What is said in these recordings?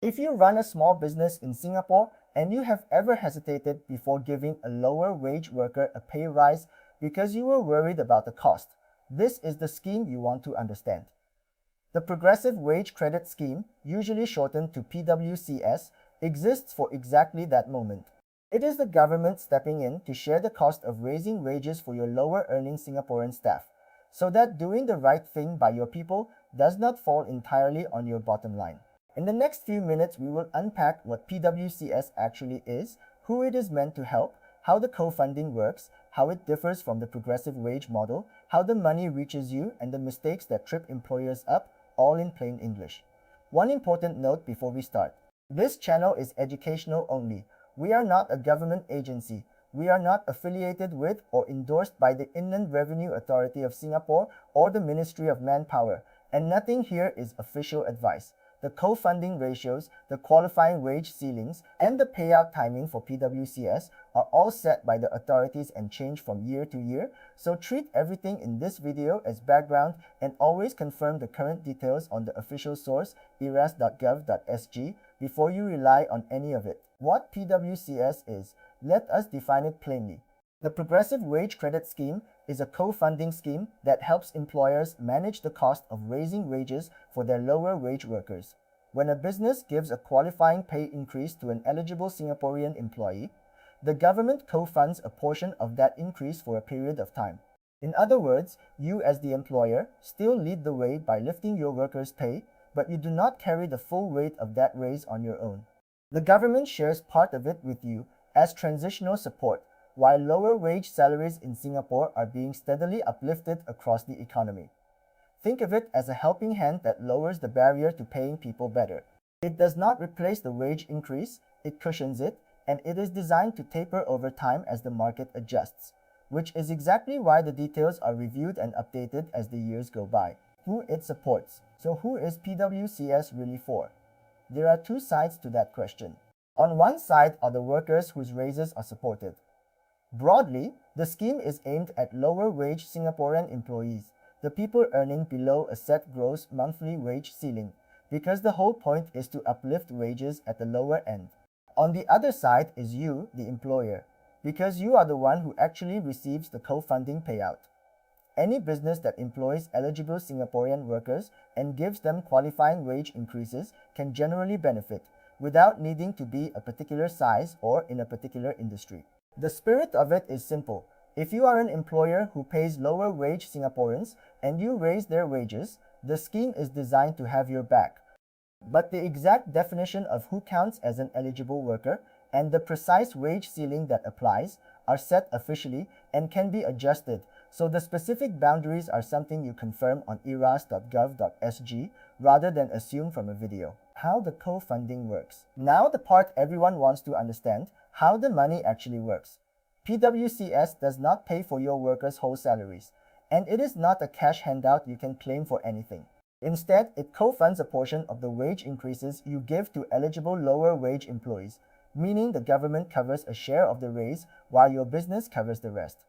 If you run a small business in Singapore and you have ever hesitated before giving a lower wage worker a pay rise because you were worried about the cost, this is the scheme you want to understand. The Progressive Wage Credit Scheme, usually shortened to PWCS, exists for exactly that moment. It is the government stepping in to share the cost of raising wages for your lower earning Singaporean staff, so that doing the right thing by your people does not fall entirely on your bottom line. In the next few minutes, we will unpack what PWCS actually is, who it is meant to help, how the co-funding works, how it differs from the progressive wage model, how the money reaches you, and the mistakes that trip employers up, all in plain English. One important note before we start. This channel is educational only. We are not a government agency. We are not affiliated with or endorsed by the Inland Revenue Authority of Singapore or the Ministry of Manpower, and nothing here is official advice. The co-funding ratios, the qualifying wage ceilings, and the payout timing for PWCS are all set by the authorities and change from year to year, so treat everything in this video as background and always confirm the current details on the official source, iras.gov.sg, before you rely on any of it. What PWCS is, let us define it plainly. The Progressive Wage Credit Scheme is a co-funding scheme that helps employers manage the cost of raising wages for their lower wage workers. When a business gives a qualifying pay increase to an eligible Singaporean employee, the government co-funds a portion of that increase for a period of time. In other words, you as the employer still lead the way by lifting your workers' pay, but you do not carry the full weight of that raise on your own. The government shares part of it with you as transitional support, while lower wage salaries in Singapore are being steadily uplifted across the economy. Think of it as a helping hand that lowers the barrier to paying people better. It does not replace the wage increase, it cushions it, and it is designed to taper over time as the market adjusts, which is exactly why the details are reviewed and updated as the years go by. Who it supports. So who is PWCS really for? There are two sides to that question. On one side are the workers whose raises are supported. Broadly, the scheme is aimed at lower wage Singaporean employees, the people earning below a set gross monthly wage ceiling, because the whole point is to uplift wages at the lower end. On the other side is you, the employer, because you are the one who actually receives the co-funding payout. Any business that employs eligible Singaporean workers and gives them qualifying wage increases can generally benefit, without needing to be a particular size or in a particular industry. The spirit of it is simple. If you are an employer who pays lower wage Singaporeans and you raise their wages, the scheme is designed to have your back. But the exact definition of who counts as an eligible worker and the precise wage ceiling that applies are set officially and can be adjusted, so the specific boundaries are something you confirm on iras.gov.sg rather than assume from a video. How the co-funding works. Now the part everyone wants to understand, how the money actually works. PWCS does not pay for your workers' whole salaries, and it is not a cash handout you can claim for anything. Instead, it co-funds a portion of the wage increases you give to eligible lower wage employees, meaning the government covers a share of the raise while your business covers the rest.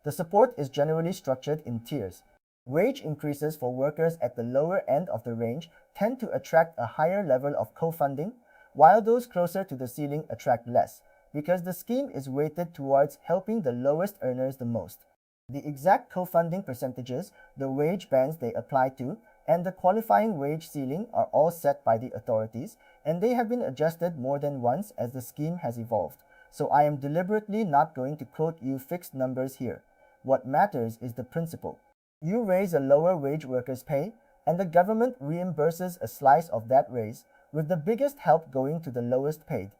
The support is generally structured in tiers. Wage increases for workers at the lower end of the range tend to attract a higher level of co-funding, while those closer to the ceiling attract less, because the scheme is weighted towards helping the lowest earners the most. The exact co-funding percentages, the wage bands they apply to, and the qualifying wage ceiling are all set by the authorities, and they have been adjusted more than once as the scheme has evolved, so I am deliberately not going to quote you fixed numbers here. What matters is the principle. You raise a lower wage worker's pay, and the government reimburses a slice of that raise, with the biggest help going to the lowest paid.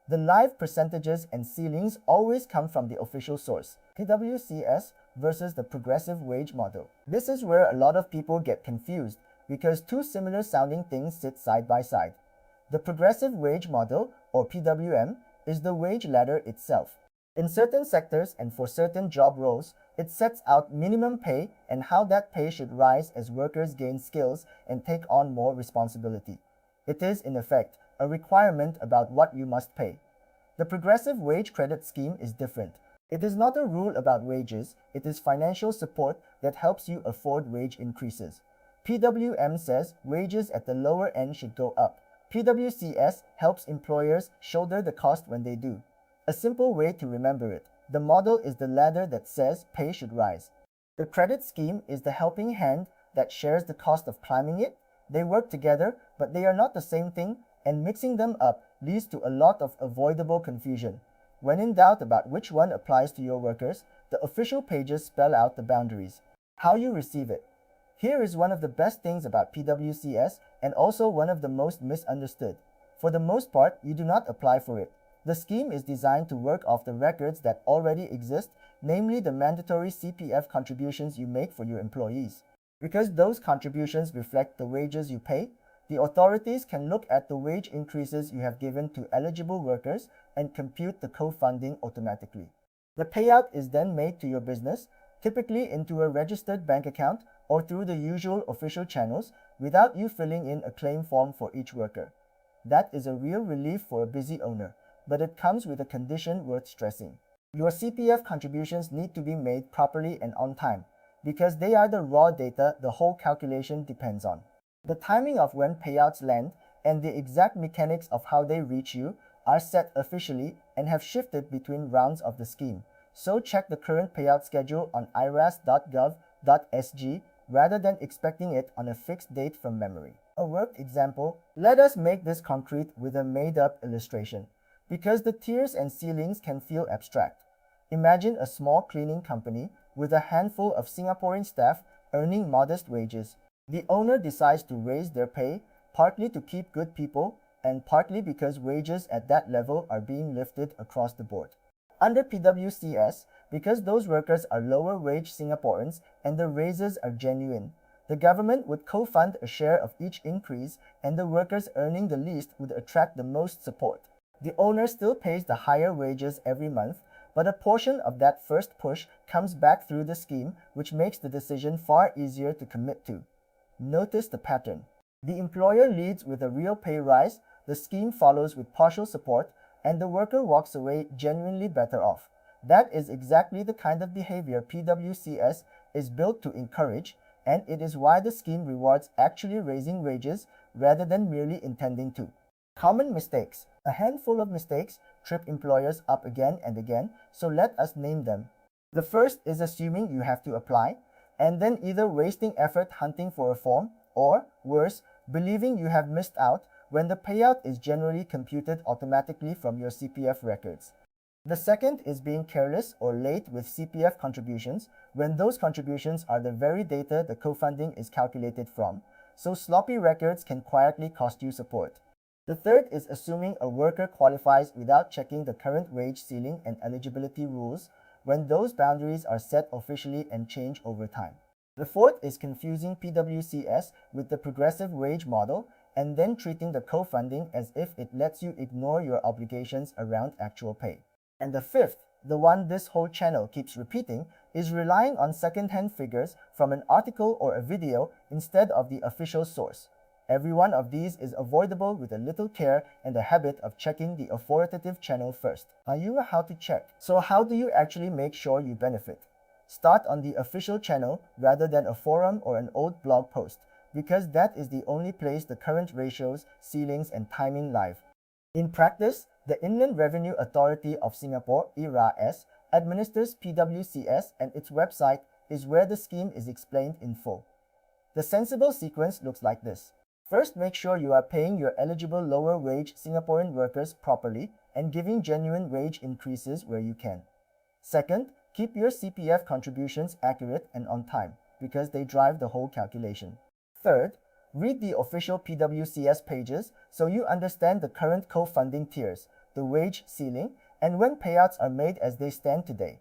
The live percentages and ceilings always come from the official source, PWCS versus the progressive wage model. This is where a lot of people get confused because two similar sounding things sit side by side. The progressive wage model, or PWM, is the wage ladder itself. In certain sectors and for certain job roles, it sets out minimum pay and how that pay should rise as workers gain skills and take on more responsibility. It is, in effect, a requirement about what you must pay. The Progressive Wage Credit Scheme is different. It is not a rule about wages, it is financial support that helps you afford wage increases. PWM says wages at the lower end should go up. PWCS helps employers shoulder the cost when they do. A simple way to remember it: the model is the ladder that says pay should rise. The credit scheme is the helping hand that shares the cost of climbing it. They work together, but they are not the same thing, and mixing them up leads to a lot of avoidable confusion. When in doubt about which one applies to your workers, the official pages spell out the boundaries. How you receive it. Here is one of the best things about PWCS and also one of the most misunderstood. For the most part, you do not apply for it. The scheme is designed to work off the records that already exist, namely the mandatory CPF contributions you make for your employees. Because those contributions reflect the wages you pay, the authorities can look at the wage increases you have given to eligible workers and compute the co-funding automatically. The payout is then made to your business, typically into a registered bank account or through the usual official channels, without you filling in a claim form for each worker. That is a real relief for a busy owner, but it comes with a condition worth stressing. Your CPF contributions need to be made properly and on time, because they are the raw data the whole calculation depends on. The timing of when payouts land and the exact mechanics of how they reach you are set officially and have shifted between rounds of the scheme. So check the current payout schedule on iras.gov.sg rather than expecting it on a fixed date from memory. A worked example: let us make this concrete with a made-up illustration, because the tiers and ceilings can feel abstract. Imagine a small cleaning company with a handful of Singaporean staff earning modest wages. The owner decides to raise their pay, partly to keep good people, and partly because wages at that level are being lifted across the board. Under PWCS, because those workers are lower wage Singaporeans and the raises are genuine, the government would co-fund a share of each increase, and the workers earning the least would attract the most support. The owner still pays the higher wages every month, but a portion of that first push comes back through the scheme, which makes the decision far easier to commit to. Notice the pattern. The employer leads with a real pay rise, the scheme follows with partial support, and the worker walks away genuinely better off. That is exactly the kind of behavior PWCS is built to encourage, and it is why the scheme rewards actually raising wages rather than merely intending to. Common mistakes. A handful of mistakes trip employers up again and again, so let us name them. The first is assuming you have to apply, and then either wasting effort hunting for a form, or, worse, believing you have missed out when the payout is generally computed automatically from your CPF records. The second is being careless or late with CPF contributions when those contributions are the very data the co-funding is calculated from, so sloppy records can quietly cost you support. The third is assuming a worker qualifies without checking the current wage ceiling and eligibility rules when those boundaries are set officially and change over time. The fourth is confusing PWCS with the progressive wage model and then treating the co-funding as if it lets you ignore your obligations around actual pay. And the fifth, the one this whole channel keeps repeating, is relying on second-hand figures from an article or a video instead of the official source. Every one of these is avoidable with a little care and a habit of checking the authoritative channel first. Are you how to check? So how do you actually make sure you benefit? Start on the official channel rather than a forum or an old blog post, because that is the only place the current ratios, ceilings, and timing live. In practice, the Inland Revenue Authority of Singapore, IRAS, administers PWCS, and its website is where the scheme is explained in full. The sensible sequence looks like this. First, make sure you are paying your eligible lower wage Singaporean workers properly and giving genuine wage increases where you can. Second, keep your CPF contributions accurate and on time, because they drive the whole calculation. Third, read the official PWCS pages so you understand the current co-funding tiers, the wage ceiling, and when payouts are made as they stand today.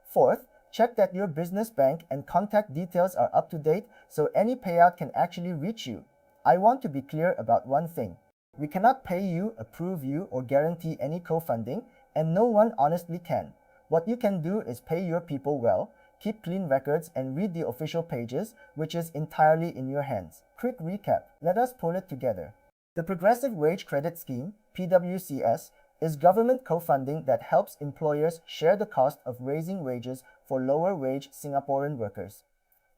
Fourth, check that your business bank and contact details are up to date so any payout can actually reach you. I want to be clear about one thing. We cannot pay you, approve you, or guarantee any co-funding, and no one honestly can. What you can do is pay your people well, keep clean records, and read the official pages, which is entirely in your hands. Quick recap. Let us pull it together. The Progressive Wage Credit Scheme, PWCS, is government co-funding that helps employers share the cost of raising wages for lower wage Singaporean workers.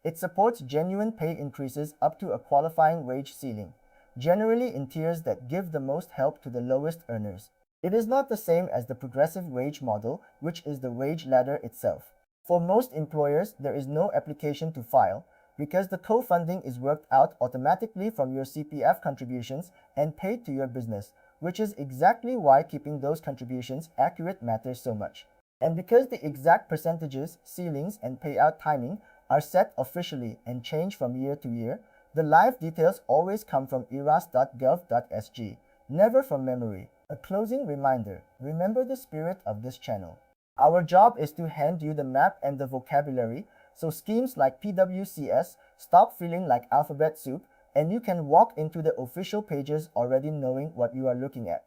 It supports genuine pay increases up to a qualifying wage ceiling. generally in tiers that give the most help to the lowest earners. It is not the same as the progressive wage model, which is the wage ladder itself. For most employers, there is no application to file because the co-funding is worked out automatically from your CPF contributions and paid to your business, which is exactly why keeping those contributions accurate matters so much. And because the exact percentages, ceilings, and payout timing are set officially and change from year to year, the live details always come from iras.gov.sg, never from memory. A closing reminder, remember the spirit of this channel. Our job is to hand you the map and the vocabulary, so schemes like PWCS stop feeling like alphabet soup and you can walk into the official pages already knowing what you are looking at.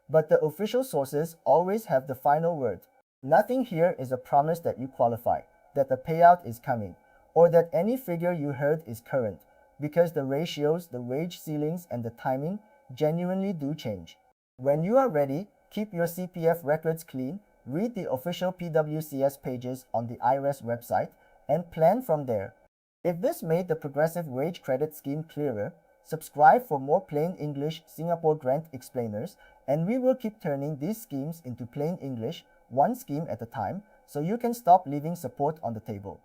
But the official sources always have the final word. Nothing here is a promise that you qualify, that the payout is coming, or that any figure you heard is current, because the ratios, the wage ceilings, and the timing genuinely do change. When you are ready, keep your CPF records clean, read the official PWCS pages on the IRS website, and plan from there. If this made the progressive wage credit scheme clearer, subscribe for more plain English Singapore grant explainers, and we will keep turning these schemes into plain English, one scheme at a time, so you can stop leaving support on the table.